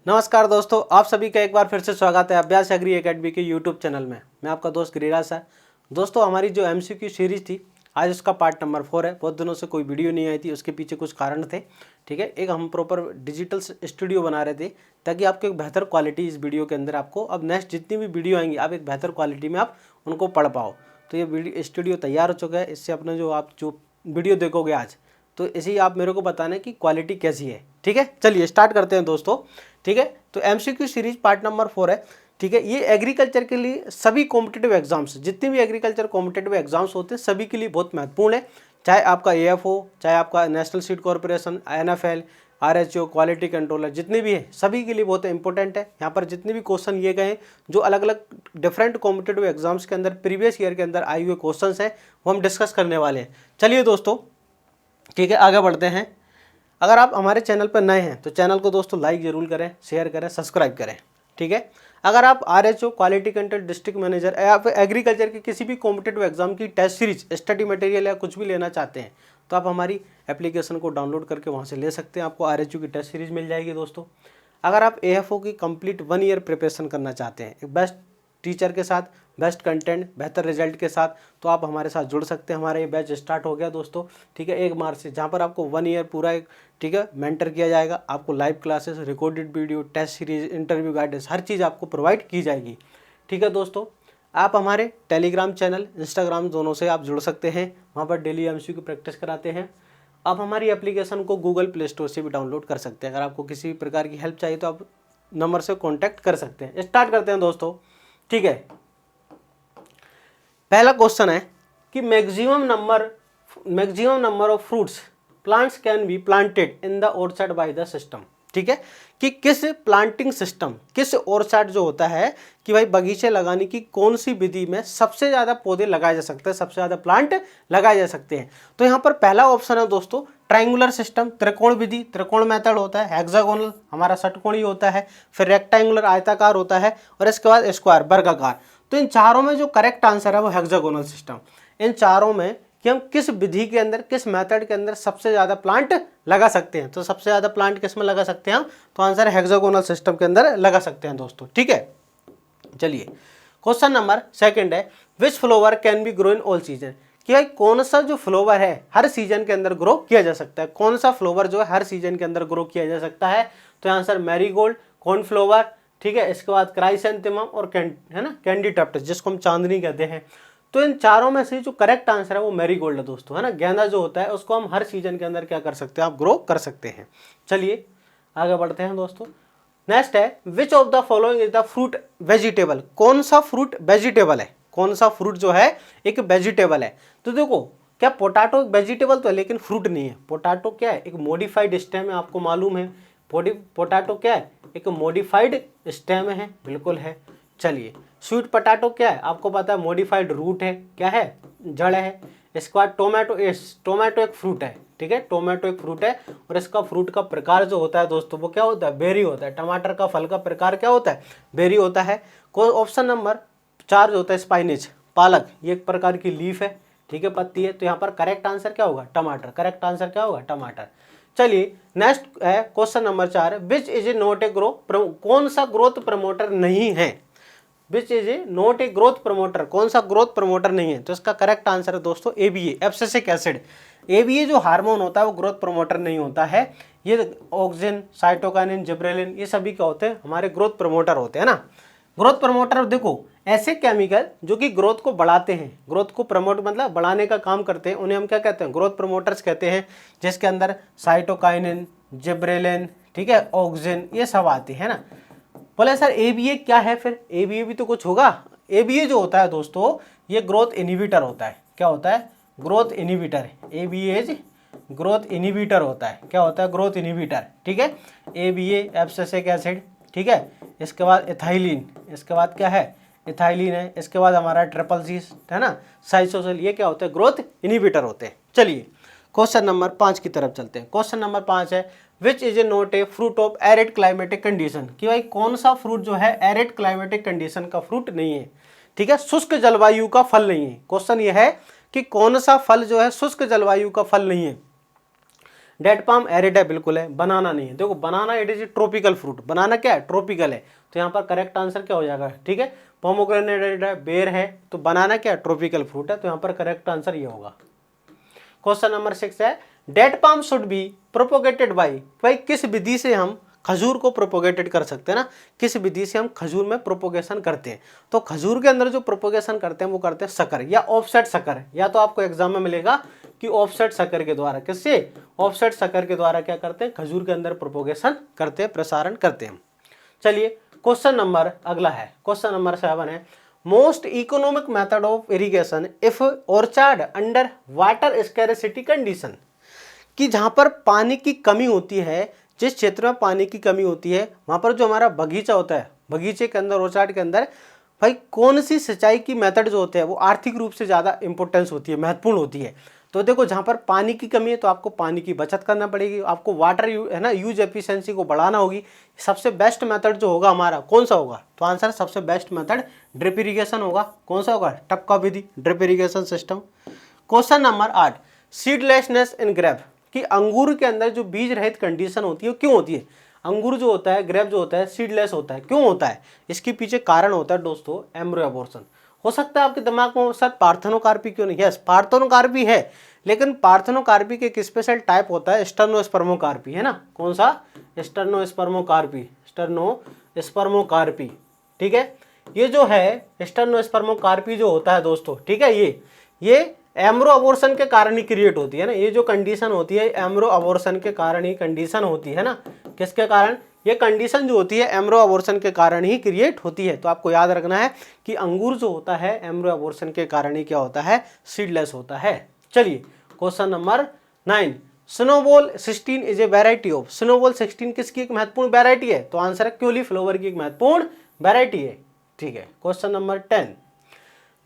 नमस्कार दोस्तों, आप सभी का एक बार फिर से स्वागत है अभ्यास एग्री एकेडमी के यूट्यूब चैनल में। मैं आपका दोस्त गिरिराज है। दोस्तों, हमारी जो एमसीक्यू सीरीज थी, आज उसका पार्ट नंबर 4 है। बहुत दिनों से कोई वीडियो नहीं आई थी, उसके पीछे कुछ कारण थे। ठीक है, एक हम प्रॉपर डिजिटल स्टूडियो बना रहे थे ताकि आपको एक बेहतर क्वालिटी इस वीडियो के अंदर आपको अब नेक्स्ट जितनी भी वीडियो आएंगी आप एक बेहतर क्वालिटी में आप उनको पढ़ पाओ। तो ये वीडियो स्टूडियो तैयार हो चुका है। इससे अपने जो आप जो वीडियो देखोगे आज, तो इसी आप मेरे को बताना कि क्वालिटी कैसी है। ठीक है, चलिए स्टार्ट करते हैं दोस्तों। ठीक है, तो एमसीक्यू सीरीज पार्ट नंबर 4 है। ठीक है, ये एग्रीकल्चर के लिए सभी कॉम्पिटिटिव एग्जाम्स, जितने भी एग्रीकल्चर कॉम्पिटिटिव एग्जाम्स होते हैं सभी के लिए बहुत महत्वपूर्ण है। चाहे आपका एएफ हो, चाहे आपका national seed corporation, NFL, RHO, quality controller, जितने भी हैं सभी के लिए बहुत इंपॉर्टेंट है। यहाँ पर जितने भी क्वेश्चन ये गए जो अलग अलग डिफरेंट कॉम्पिटिटिव एग्जाम्स के अंदर प्रीवियस ईयर के अंदर आए हुए क्वेश्चन हैं वो हम डिस्कस करने वाले हैं। चलिए दोस्तों, ठीक है, आगे बढ़ते हैं। अगर आप हमारे चैनल पर नए हैं तो चैनल को दोस्तों लाइक जरूर करें, शेयर करें, सब्सक्राइब करें। ठीक है, अगर आप RHO, quality control, district manager या फिर एग्रीकल्चर की किसी भी कॉम्पिटिटिव एग्जाम की टेस्ट सीरीज, स्टडी मटेरियल या कुछ भी लेना चाहते हैं तो आप हमारी एप्लीकेशन को डाउनलोड करके वहाँ से ले सकते हैं। आपको आरएचओ की टेस्ट सीरीज मिल जाएगी दोस्तों। अगर आप एएफओ की कंप्लीट 1 ईयर प्रिपरेशन करना चाहते हैं एक बेस्ट टीचर के साथ, बेस्ट कंटेंट, बेहतर रिजल्ट के साथ, तो आप हमारे साथ जुड़ सकते हैं। हमारा ये बैच स्टार्ट हो गया दोस्तों। ठीक है, 1 मार्च से, जहाँ पर आपको 1 ईयर पूरा एक, ठीक है, मेंटर किया जाएगा। आपको live classes, recorded video, test series, interview guidance, हर चीज़ आपको प्रोवाइड की जाएगी। ठीक है दोस्तों, आप हमारे टेलीग्राम चैनल, इंस्टाग्राम दोनों से आप जुड़ सकते हैं। वहाँ पर डेली एमसीक्यू की प्रैक्टिस कराते हैं। आप हमारी एप्लीकेशन को गूगल प्ले स्टोर से भी डाउनलोड कर सकते हैं। अगर आपको किसी भी प्रकार की हेल्प चाहिए तो आप नंबर से कॉन्टैक्ट कर सकते हैं। स्टार्ट करते हैं दोस्तों। ठीक है, पहला क्वेश्चन है कि maximum number of fruits plants can be planted in the orchard by the system. ठीक है, कि किस प्लांटिंग सिस्टम, किस ऑर्चर्ड जो होता है कि भाई बगीचे लगाने की कौन सी विधि में सबसे ज़्यादा पौधे लगाए जा सकते हैं, सबसे ज़्यादा प्लांट लगाए जा सकते हैं। तो यहाँ पर पहला ऑप्शन है दोस्तों ट्रायंगुलर सिस्टम, त्रिकोण विधि, त्रिकोण मेथड होता है। हेक्सागोनल हमारा षटकोणी होता है, फिर रेक्टेंगुलर आयताकार होता है, और इसके बाद स्क्वायर वर्गाकार। तो इन चारों में जो करेक्ट आंसर है वो हेक्सागोनल सिस्टम। इन चारों में कि हम किस विधि के अंदर, किस मेथड के अंदर सबसे ज़्यादा प्लांट लगा सकते हैं, तो सबसे ज़्यादा प्लांट किस में लगा सकते हैं हम, तो आंसर हेक्सागोनल सिस्टम के अंदर लगा सकते हैं दोस्तों। ठीक है, चलिए क्वेश्चन नंबर 2 है विच flower can be grow in all season. कि भाई कौन सा जो फ्लावर है हर सीजन के अंदर ग्रो किया जा सकता है, कौन सा फ्लावर जो है हर सीजन के अंदर ग्रो किया जा सकता है। तो आंसर मैरीगोल्ड, कॉर्नफ्लावर, ठीक है, इसके बाद क्राइसेंथेमम और है ना कैंडीटप्टस, जिसको हम चांदनी कहते हैं। तो इन चारों में से जो करेक्ट आंसर है वो मैरीगोल्ड है दोस्तों, है ना। गेंदा जो होता है उसको हम हर सीजन के अंदर क्या कर सकते हैं, आप ग्रो कर सकते हैं। चलिए आगे बढ़ते हैं दोस्तों। नेक्स्ट है which of the following is the fruit vegetable. कौन सा फ्रूट वेजिटेबल है, कौन सा फ्रूट जो है एक वेजिटेबल है। तो देखो, क्या पोटैटो वेजिटेबल तो है लेकिन फ्रूट नहीं है। पोटैटो क्या है, एक मॉडिफाइड स्टेम है, आपको मालूम है। पोटैटो क्या है, एक मॉडिफाइड स्टेम है, बिल्कुल है। चलिए स्वीट पोटैटो क्या है, आपको पता है मॉडिफाइड रूट है, क्या है, जड़ है। इसके बाद टोमेटो एक फ्रूट है। ठीक है, टोमेटो एक फ्रूट है, और इसका फ्रूट का प्रकार जो होता है दोस्तों वो क्या होता है, बेरी होता है। टमाटर का फल का प्रकार क्या होता है, बेरी होता है। ऑप्शन नंबर 4 जो होता है स्पाइनेच, पालक, ये एक प्रकार की लीफ है, ठीक है, पत्ती है। तो यहाँ पर करेक्ट आंसर क्या होगा, टमाटर। करेक्ट आंसर क्या होगा, टमाटर। चलिए नेक्स्ट है question number 4 which is a not a कौन सा ग्रोथ प्रमोटर नहीं है। Which is a not a growth promoter, कौन सा ग्रोथ प्रमोटर नहीं है। तो इसका करेक्ट आंसर है दोस्तों एबीए, एब्सिसिक एसिड। एबीए जो हार्मोन होता है वो ग्रोथ प्रमोटर नहीं होता है। ये ऑक्सिन, साइटोकाइनिन, जिब्रेलिन, ये सभी क्या होते हैं, हमारे ग्रोथ प्रमोटर होते हैं ना। ग्रोथ प्रमोटर देखो ऐसे केमिकल जो कि ग्रोथ को बढ़ाते हैं, ग्रोथ को प्रमोट मतलब बढ़ाने का काम करते हैं, उन्हें हम क्या कहते हैं, ग्रोथ प्रमोटर्स कहते हैं। जिसके अंदर साइटोकाइनिन, जिब्रेलिन, ठीक है, ऑक्सिन, ये सब आते हैं ना। बोले सर एबीए क्या है, फिर एबीए भी तो कुछ होगा। एबीए जो होता है दोस्तों ये ग्रोथ इनहिबिटर होता है। क्या होता है, growth inhibitor. ABA growth inhibitor होता है। क्या होता है, ग्रोथ इनहिबिटर। ठीक है, एबीए एब्सिसिक एसिड, ठीक है। इसके बाद इथाइलिन, इसके बाद क्या है, इथाइलिन है। इसके बाद हमारा ट्रिपल सी है ना, साइसोसिल, ये क्या होते हैं, ग्रोथ इनहिबिटर होते हैं। चलिए क्वेश्चन नंबर 5 की तरफ चलते हैं। क्वेश्चन नंबर 5 है which is a not a fruit of arid climatic condition. कि भाई कौन सा फ्रूट जो है एरिड क्लाइमेटिक कंडीशन का फ्रूट नहीं है। ठीक है, शुष्क जलवायु का फल नहीं है। क्वेश्चन ये है कि कौन सा फल जो है शुष्क जलवायु का फल नहीं है। डेट पाम एरिड है, बिल्कुल है। बनाना नहीं है, देखो बनाना इट इज ट्रॉपिकल फ्रूट, बनाना क्या है, ट्रॉपिकल है, तो यहाँ पर करेक्ट आंसर क्या हो जाएगा, ठीक है। पोमोग्रेनेट एरिड है, बेर है, तो बनाना क्या है, ट्रॉपिकल फ्रूट है, तो यहाँ पर करेक्ट आंसर ये होगा। क्वेश्चन नंबर 6 है that palm should be propagated by, भाई किस विधि से हम खजूर को प्रोपोगेटेड कर सकते हैं ना, किस विधि से हम खजूर में प्रोपोगेशन करते हैं। तो खजूर के अंदर जो प्रोपोगेशन करते हैं वो करते हैं सकर या ऑफसेट सकर, या तो आपको एग्जाम में मिलेगा कि ऑफसेट सकर के द्वारा, किससे, ऑफसेट सकर के द्वारा क्या करते हैं, खजूर के अंदर प्रोपोगेशन करते हैं, प्रसारण करते हैं। चलिए क्वेश्चन नंबर अगला है, क्वेश्चन नंबर 7 है most economic method of irrigation if orchard under water scarcity condition, कि जहाँ पर पानी की कमी होती है, जिस क्षेत्र में पानी की कमी होती है वहाँ पर जो हमारा बगीचा होता है, बगीचे के अंदर, ऑर्चार्ड के अंदर, भाई कौन सी सिंचाई की मेथड जो होते हैं वो आर्थिक रूप से ज़्यादा इंपॉर्टेंस होती है, महत्वपूर्ण होती है। तो देखो जहाँ पर पानी की कमी है तो आपको पानी की बचत करना पड़ेगी, आपको वाटर है ना यूज एफिशिएंसी को बढ़ाना होगी। सबसे बेस्ट मेथड जो होगा हमारा कौन सा होगा, तो आंसर सबसे बेस्ट मेथड ड्रिप इरीगेशन होगा। कौन सा होगा, टपका विधि, drip irrigation system. Question number 8 seedlessness in grape, कि अंगूर के अंदर जो बीज रहित कंडीशन होती है क्यों होती है। अंगूर जो होता है, ग्रेप जो होता है सीडलेस होता है, क्यों होता है, इसके पीछे कारण होता है दोस्तों एम्ब्रो अबॉर्शन। हो सकता है आपके दिमाग में सर पार्थेनोकार्पी क्यों नहीं, यस पार्थेनोकार्पी है, लेकिन पार्थेनोकार्पी के एक स्पेशल टाइप होता है स्टर्नोस्पर्मोकार्पी, है ना, कौन सा, स्टर्नोस्पर्मोकार्पी, स्टर्नोस्पर्मोकार्पी, ठीक है। ये जो है स्टर्नोस्पर्मोकार्पी जो होता है दोस्तों, ठीक है, ये एम्ब्रो अबॉर्शन के कारण ही क्रिएट होती है ना, ये जो कंडीशन होती है एम्ब्रो अबॉर्शन के कारण ही कंडीशन होती है ना, किसके कारण, ये कंडीशन जो होती है एम्ब्रो अबॉर्शन के कारण ही क्रिएट होती है। तो आपको याद रखना है कि अंगूर जो होता है एम्ब्रो अबॉर्शन के कारण ही क्या होता है, सीडलेस होता है। चलिए question number 9 snowball 16 is a variety of, snowball 16 किसकी एक महत्वपूर्ण वेराइटी है, तो आंसर है क्यूलीफ्लावर की एक महत्वपूर्ण वेराइटी है, ठीक है। Question number 10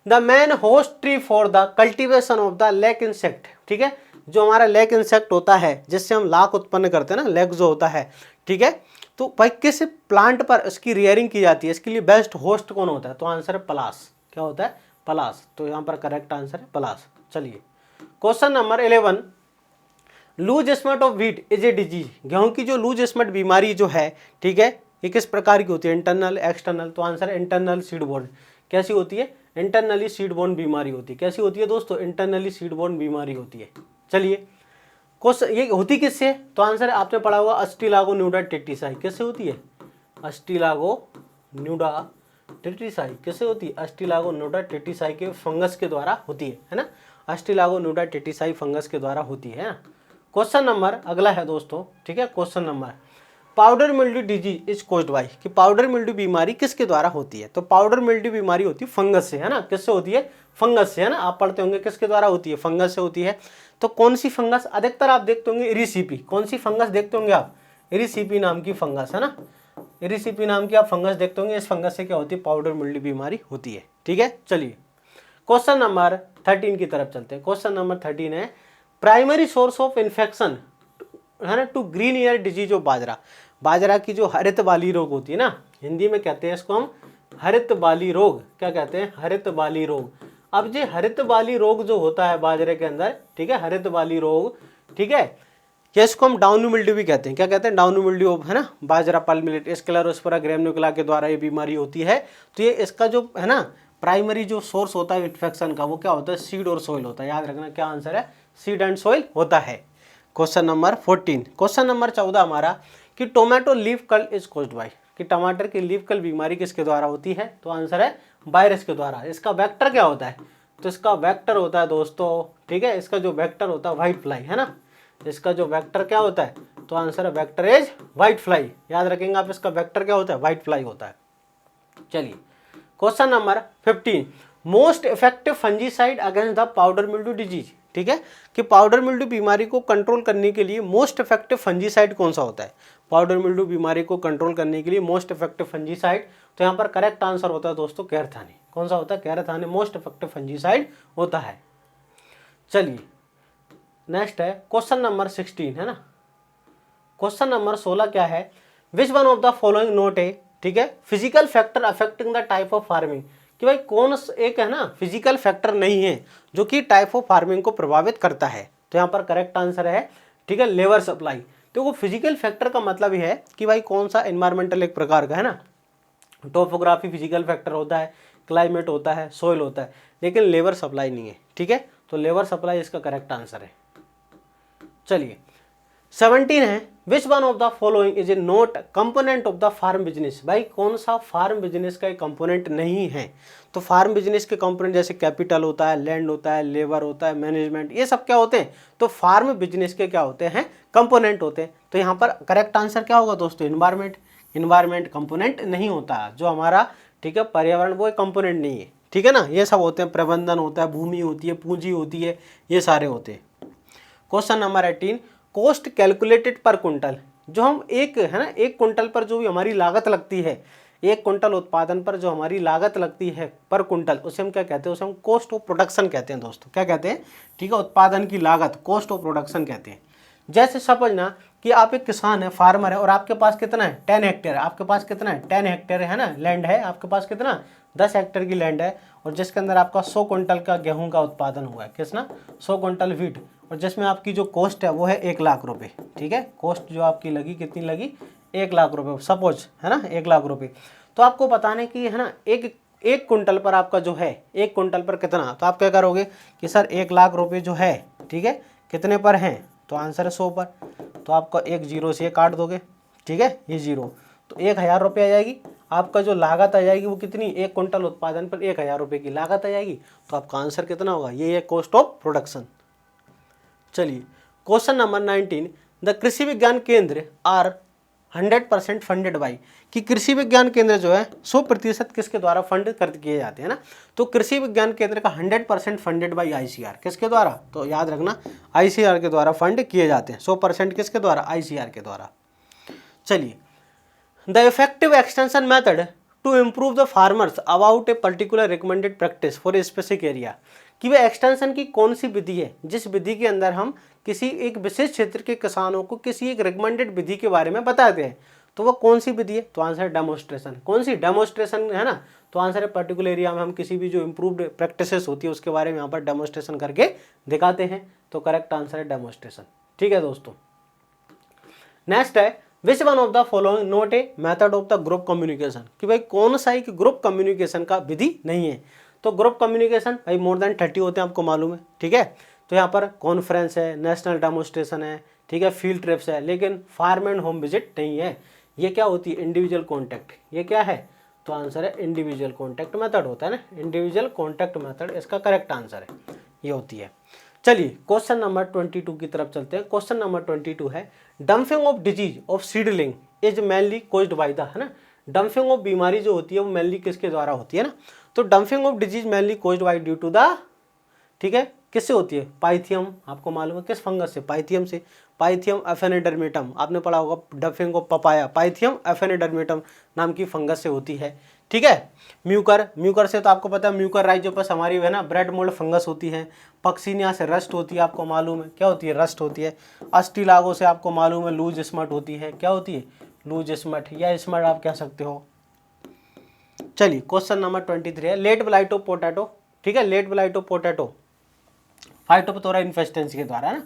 the man host tree for the cultivation of the lake insect, ठीक है, जो हमारा लेक इंसेक्ट होता है जिससे हम लाख उत्पन्न करते हैं ना, लेक जो होता है, ठीक है। तो भाई किस प्लांट पर इसकी रियरिंग की जाती है, इसके लिए बेस्ट होस्ट कौन होता है, तो आंसर है पलास, क्या होता है, पलास, तो यहाँ पर करेक्ट आंसर है पलास। चलिए question number 11 loose smut of wheat is a disease, गेहूं की जो लूज स्मट बीमारी जो है, ठीक है, ये किस प्रकार की होती है, इंटरनल एक्सटर्नल, तो आंसर है इंटरनल सीड बोर्न। कैसी होती है, इंटरनली सीड बोर्न बीमारी होती है, कैसी होती है दोस्तों, इंटरनली सीड बोर्न बीमारी होती है। चलिए क्वेश्चन ये होती किससे, तो आंसर है आपने पढ़ा होगा अस्टिलागो न्यूडा टेटिसाई, किससे होती है, अस्टिलागो न्यूडा टेटिसाई, किससे होती है, अस्टिलागो न्यूडा टेटिसाई के फंगस के द्वारा होती है ना, अस्टिलागो न्यूडा टेटिसाई फंगस के द्वारा होती है। क्वेश्चन नंबर अगला है दोस्तों, ठीक है, question number powder mildew disease is caused by, कि पाउडर मिल्ड्यू बीमारी किसके द्वारा होती है, तो पाउडर मिल्ड्यू बीमारी होती है फंगस से, है ना, किससे होती है, फंगस से, है ना, आप पढ़ते होंगे किसके द्वारा होती है, फंगस से होती है। तो कौन सी फंगस, अधिकतर आप देखते होंगे इरिसिपी, कौन सी फंगस देखते होंगे आप, इरिसिपी नाम की फंगस, है ना, इरिसिपी नाम की आप फंगस देखते होंगे, इस फंगस से क्या होती है, पाउडर मिल्ड्यू बीमारी होती है, ठीक है। चलिए क्वेश्चन नंबर 13 की तरफ चलते हैं। क्वेश्चन नंबर 13 है प्राइमरी सोर्स ऑफ इन्फेक्शन, है ना, two green ear disease of bajra, बाजरा की जो हरित बाली रोग होती है ना, हिंदी में कहते हैं इसको हम हरित बाली रोग, क्या कहते हैं, हरित बाली रोग। अब ये हरित बाली रोग जो होता है बाजरे के अंदर, ठीक है, हरित बाली रोग, ठीक है, ये इसको हम डाउनी मिल्ड्यू भी कहते हैं, क्या कहते हैं, डाउनी मिल्ड्यू, है ना, बाजरा पल्प मिलेट स्क्लेरोस्पोरा ग्रैम्युकुला के द्वारा ये बीमारी होती है। तो ये इसका जो है ना प्राइमरी जो सोर्स होता है इन्फेक्शन का वो क्या होता है, सीड और सोइल होता है, याद रखना क्या आंसर है, सीड एंड सोइल होता है। क्वेश्चन नंबर 14, क्वेश्चन नंबर 14 हमारा कि tomato leaf curl is caused by, कि टमाटर की लीफ कर्ल बीमारी किसके द्वारा होती है, तो आंसर है वायरस के द्वारा। इसका वेक्टर क्या होता है, तो इसका वेक्टर होता है दोस्तों, ठीक है, इसका जो वेक्टर होता है व्हाइट फ्लाई, है ना, इसका जो वेक्टर क्या होता है, तो आंसर है वेक्टर इज व्हाइट फ्लाई, याद रखेंगे आप, इसका वेक्टर क्या होता है, व्हाइट फ्लाई होता है। चलिए question number 15 most effective fungicide against the powder mildew disease, ठीक है, कि पाउडर मिल्ड्यू बीमारी को कंट्रोल करने के लिए मोस्ट इफेक्टिव फंजीसाइड कौन सा होता है, पाउडर मिल्ड्यू बीमारी को कंट्रोल करने के लिए मोस्ट इफेक्टिव फंजीसाइड, तो यहाँ पर करेक्ट आंसर होता है दोस्तों कैरथानी, कौन सा होता है, कैरथानी मोस्ट इफेक्टिव फंजीसाइड होता है। चलिए नेक्स्ट है क्वेश्चन नंबर 16, है ना, क्वेश्चन नंबर 16 क्या है, which one of the following not a, ठीक है, physical factor affecting the type of farming, कि भाई कौन एक है ना फिजिकल फैक्टर नहीं है जो कि टाइप ऑफ फार्मिंग को प्रभावित करता है, तो यहाँ पर करेक्ट आंसर है ठीक है, लेबर सप्लाई। तो वो फिजिकल फैक्टर का मतलब ये है कि भाई कौन सा एनवायरमेंटल एक प्रकार का है ना, टोपोग्राफी फिजिकल फैक्टर होता है, क्लाइमेट होता है, सोइल होता है, लेकिन लेबर सप्लाई नहीं है। ठीक है, तो लेबर सप्लाई इसका करेक्ट आंसर है। चलिए 17 है, which one of the following is a not component of the farm business. भाई कौन सा फार्म बिजनेस का एक कंपोनेंट नहीं है। तो फार्म बिजनेस के कंपोनेंट जैसे कैपिटल होता है, लैंड होता है, लेबर होता है, मैनेजमेंट, ये सब क्या होते हैं, तो फार्म बिजनेस के क्या होते हैं, कंपोनेंट होते हैं। तो यहाँ पर करेक्ट आंसर क्या होगा दोस्तों, इन्वायरमेंट। इन्वायरमेंट कंपोनेंट नहीं होता जो हमारा, ठीक है, पर्यावरण, वो एक कंपोनेंट नहीं है। ठीक है ना, ये सब होते हैं, प्रबंधन होता है, भूमि होती है, पूंजी होती है, ये सारे होते हैं। क्वेश्चन नंबर 18, कॉस्ट कैलकुलेटेड पर कुंटल। जो हम एक है ना, एक कुंटल पर जो भी हमारी लागत लगती है, एक कुंटल उत्पादन पर जो हमारी लागत लगती है पर कुंटल, उसे हम क्या कहते हैं, उसे हम कॉस्ट ऑफ प्रोडक्शन कहते हैं दोस्तों। क्या कहते हैं, ठीक है, उत्पादन की लागत, कॉस्ट ऑफ प्रोडक्शन कहते हैं। जैसे समझना कि आप एक किसान है, फार्मर है, और आपके पास कितना है, 10 हेक्टेयर है। आपके पास कितना है, 10 हेक्टेयर है ना, लैंड है आपके पास, कितना, 10 हेक्टेयर की लैंड है, और जिसके अंदर आपका 100 क्विंटल का गेहूं का उत्पादन हुआ है, कितना, 100 क्विंटल वीट, और जिसमें आपकी जो कॉस्ट है वो है 1 लाख रुपए। ठीक है, कॉस्ट जो आपकी लगी कितनी लगी, 1 लाख रुपए सपोज, है ना, 1 लाख रुपए। तो आपको बताने की है ना, एक कुंटल पर आपका जो है, एक कुंटल पर कितना, तो आप क्या करोगे कि सर 1 लाख रुपए जो है, ठीक है, कितने पर हैं, तो आंसर है 100 पर, तो आपका एक जीरो से काट दोगे। ठीक है, ये जीरो, तो 1000 रुपये आ जाएगी। आपका जो लागत आ जाएगी वो कितनी, 1 कुंटल उत्पादन पर 1000 रुपये की लागत आ जाएगी। तो आपका आंसर कितना होगा, ये है कॉस्ट ऑफ प्रोडक्शन। चलिए क्वेश्चन नंबर 19, द कृषि विज्ञान केंद्र आर 100% फंडेड बाई, कि कृषि विज्ञान केंद्र जो है 100% किसके द्वारा फंड कर किए जाते हैं ना। तो कृषि विज्ञान केंद्र का 100% फंडेड बाई आईसीआर, किसके द्वारा, तो याद रखना आईसीआर के द्वारा फंड किए जाते हैं। 100% किसके द्वारा, आईसीआर के द्वारा। चलिए, the effective extension method to improve the farmers about a particular recommended practice for a specific area, कि वह एक्सटेंशन की कौन सी विधि है जिस विधि के अंदर हम किसी एक विशेष क्षेत्र के किसानों को किसी एक रिकमेंडेड विधि के बारे में बताते हैं। तो वो कौन सी विधि है, तो आंसर है डेमोस्ट्रेशन। कौन सी, डेमोस्ट्रेशन है ना, तो आंसर है पर्टिकुलर एरिया में हम किसी भी जो इम्प्रूव्ड प्रैक्टिसेस होती है उसके बारे में यहाँ पर डेमोस्ट्रेशन करके दिखाते हैं। तो करेक्ट आंसर है डेमोस्ट्रेशन। ठीक है दोस्तों, नेक्स्ट है, which one of the following not a method of the group communication, कि भाई कौन सा एक ग्रुप कम्युनिकेशन का विधि नहीं है। तो ग्रुप कम्युनिकेशन भाई मोर देन 30 होते हैं, आपको मालूम है। ठीक है, तो यहाँ पर कॉन्फ्रेंस है, नेशनल डेमोस्ट्रेशन है, ठीक है, फील्ड ट्रिप्स है, लेकिन फार्म एंड होम विजिट नहीं है। ये क्या होती है, इंडिविजुअल कॉन्टैक्ट। ये क्या है, तो आंसर है इंडिविजुअल कॉन्टैक्ट मेथड होता है ना, इंडिविजुअल कॉन्टैक्ट मेथड इसका करेक्ट आंसर है, ये होती है। चलिए क्वेश्चन नंबर 22 की तरफ चलते हैं। क्वेश्चन नंबर 22 है, dumping off disease of seedling is mainly caused by the, है ना, डंपिंग ऑफ बीमारी जो होती है वो मेनली किसके द्वारा होती है ना। तो damping off disease mainly caused by due to the, ठीक है, किससे होती है, पाइथियम, आपको मालूम है किस फंगस से, पाइथियम से, पाइथियम एफेनेडर्मेटम, आपने पढ़ा होगा, डंपिंग ऑफ पपाया, पाइथियम एफेनेडर्मेटम नाम की फंगस से होती है। ठीक है, म्यूकर, म्यूकर से तो आपको पता है, म्यूकर राइजोपस हमारी है ना, ब्रेड मोल्ड फंगस होती है। पक्सीनिया से रस्ट होती है, आपको मालूम है क्या होती है, रस्ट होती है। अस्टिलागो से आपको मालूम है लूज स्मट होती है, क्या होती है, लूज स्मट, या स्मट आप कह सकते हो। चलिए क्वेश्चन नंबर 23 है, लेट ब्लाइट ऑफ पोटैटो, ठीक है, late blight of potato phytophthora infestans के द्वारा, है ना।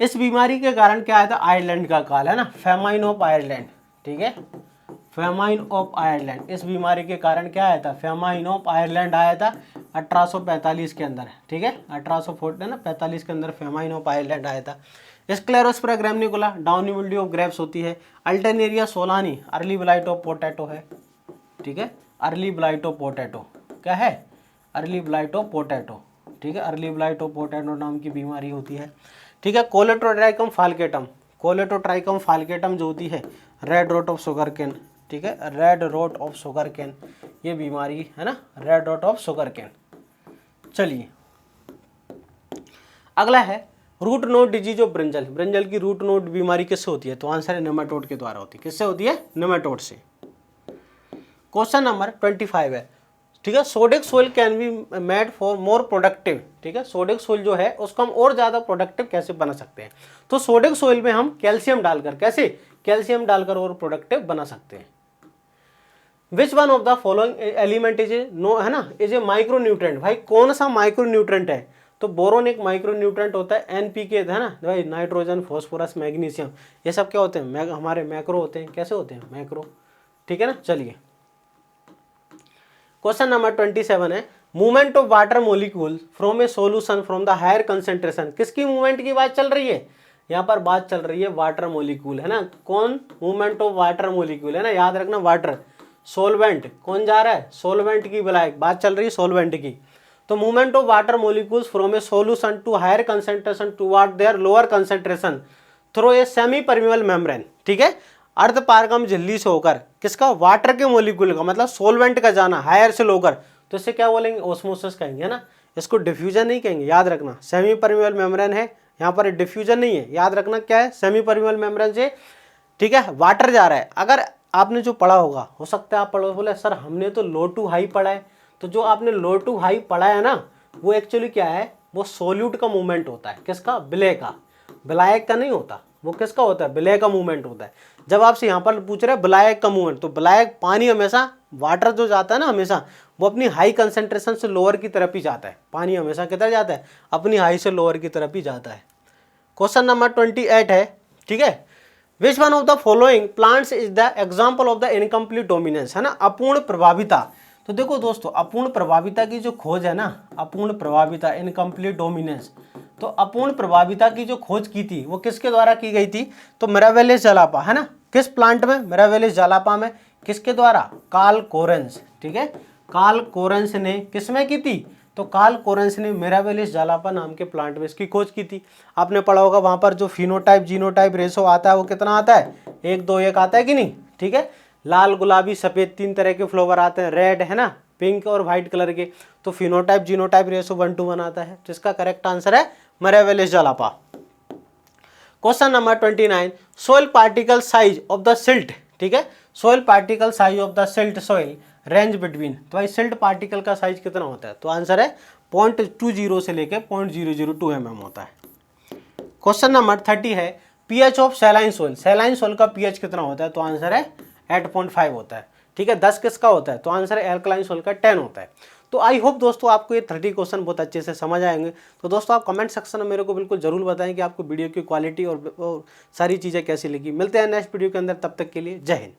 इस बीमारी के कारण क्या आया था, आयरलैंड का काल, है ना, फेमाइन ऑफ आयरलैंड। ठीक है, फेमाइन ऑफ आयरलैंड, इस बीमारी के कारण क्या आया था, फेमाइन ऑफ आयरलैंड आया था 1845 के अंदर। ठीक है, 1845 के अंदर फेमाइन ऑफ आयरलैंड आया था। स्क्लेरोस्परा ग्रैम्निकुला, डाउनी मिल्ड्यू ऑफ ग्रेप्स होती है। Alternaria Solani, early blight of potato है। ठीक है, अर्ली ब्लाइट ऑफ पोटैटो क्या है, अर्ली ब्लाइट ऑफ पोटैटो। ठीक है, अर्ली ब्लाइट ऑफ पोटैटो नाम की बीमारी होती है। ठीक है, कोलेटोट्राइकम फाल्केटम, कोलेटोट्राइकम फाल्केटम जो होती है, red rot of sugarcane. ठीक है, red rot of sugarcane, ये बीमारी है ना, red rot of sugarcane. चलिए अगला है, root knot disease of brinjal, brinjal की रूट नोड बीमारी किससे होती है, तो आंसर है नेमाटोड के द्वारा होती है। किससे होती है, नेमाटोड से। क्वेश्चन नंबर 25 है, ठीक है, sodic soil can be made for more productive. ठीक है, सोडिक सोइल जो है उसको हम और ज़्यादा प्रोडक्टिव कैसे बना सकते हैं, तो सोडिक सोइल में हम कैल्शियम डालकर, कैसे, कैल्शियम डालकर और प्रोडक्टिव बना सकते हैं। Which one of the following element is a no, है ना, इज ए माइक्रो न्यूट्रेंट, भाई कौन सा माइक्रो न्यूट्रेंट है, तो बोरोन एक माइक्रो न्यूट्रेंट होता है, एनपीके है ना भाई, नाइट्रोजन, फॉस्फोरस, मैग्नीशियम, ये सब क्या होते हैं, हमारे मैक्रो होते हैं। कैसे होते हैं, मैक्रो, ठीक है ना। चलिए क्वेश्चन नंबर 27 है, movement of water molecule from a solution from the higher concentration. किसकी मूवमेंट की बात चल रही है, यहाँ पर बात चल रही है वाटर मोलिक्यूल, है ना। कौन, मूवमेंट ऑफ वाटर मोलिक्यूल, है ना, याद रखना वाटर, सोलवेंट, कौन जा रहा है, सोलवेंट की बात चल रही है, सोलवेंट की। तो movement of water molecules from a solution to higher concentration toward their lower concentration through a semi permeable membrane, ठीक है, अर्ध पारगम झिल्ली से होकर, किसका, वाटर के मोलिक्यूल का, मतलब सोलवेंट का जाना हायर से लोकर, तो इसे क्या बोलेंगे, ओस्मोसिस कहेंगे, है ना। इसको डिफ्यूजन नहीं कहेंगे, याद रखना, सेमी परमेबल मेम्ब्रेन है, यहाँ पर डिफ्यूजन नहीं है, याद रखना क्या है, सेमी परमेबल मेम्ब्रेन से, ठीक है, वाटर जा रहा है। अगर आपने जो पढ़ा होगा, हो सकता है आप पढ़ो, बोले सर हमने तो लो टू हाई पढ़ा है, तो जो आपने लो टू हाई पढ़ा है ना, वो एक्चुअली क्या है, वो सोल्यूट का मूवमेंट होता है, किसका, विलय का, विलायक का नहीं होता, वो किसका होता है, विलय का मूवमेंट होता है। जब आपसे यहाँ पर पूछ रहे हैं विलायक का मूवमेंट, तो विलायक पानी हमेशा, वाटर जो जाता है ना हमेशा, वो अपनी हाई कंसेंट्रेशन से लोअर की तरफ ही जाता है, पानी हमेशा किधर जाता है, अपनी हाई से लोअर की तरफ ही जाता है। क्वेश्चन नंबर 28 है, ठीक है, which one of the following plants is the example of the incomplete dominance, है ना, अपूर्ण प्रभाविता। तो देखो दोस्तों, अपूर्ण प्रभाविता की जो खोज है ना, अपूर्ण प्रभाविता, इनकम्प्लीट डोमिनेंस, तो अपूर्ण प्रभाविता की जो खोज की थी वो किसके द्वारा की गई थी, तो मिरावेलिस जालापा, है ना, किस प्लांट में, मिरावेलिस जालापा में, किसके द्वारा, कार्ल कोरेंस, ठीक है, कार्ल कोरेंस ने किसमें की थी, तो कार्ल कोरेंस ने मिरावेलिस जालापा नाम के प्लांट में इसकी खोज की थी। आपने पढ़ा होगा वहां पर जो फिनोटाइप जीनोटाइप रेशो आता है वो कितना आता है, 1:1 आता है कि नहीं, ठीक है, लाल गुलाबी सफेद 3 तरह के फ्लावर आते हैं, रेड, है ना, पिंक और व्हाइट कलर के, तो फिनोटाइप जीनोटाइप रेशो 1:1 आता है, तो इसका करेक्ट आंसर है मिरावेलिस जालापा। Question number 29, soil particle size of the silt, ठीक है, soil particle size of the silt soil range between, तो भाई सिल्ट पार्टिकल का साइज कितना होता है, तो आंसर है 0.20 से लेके 0.002 mm होता है। क्वेश्चन नंबर 30 है, pH of saline soil, saline soil का पीएच कितना होता है, तो आंसर है 8.5 होता है, ठीक है। 10 किसका होता है, तो आंसर है एल्कलाइन सोइल का 10 होता है। तो आई होप दोस्तों आपको ये 30 क्वेश्चन बहुत अच्छे से समझ आएंगे। तो दोस्तों आप कमेंट सेक्शन में मेरे को बिल्कुल जरूर बताएं कि आपको वीडियो की क्वालिटी और सारी चीज़ें कैसी लगी। मिलते हैं नेक्स्ट वीडियो के अंदर, तब तक के लिए जय हिंद।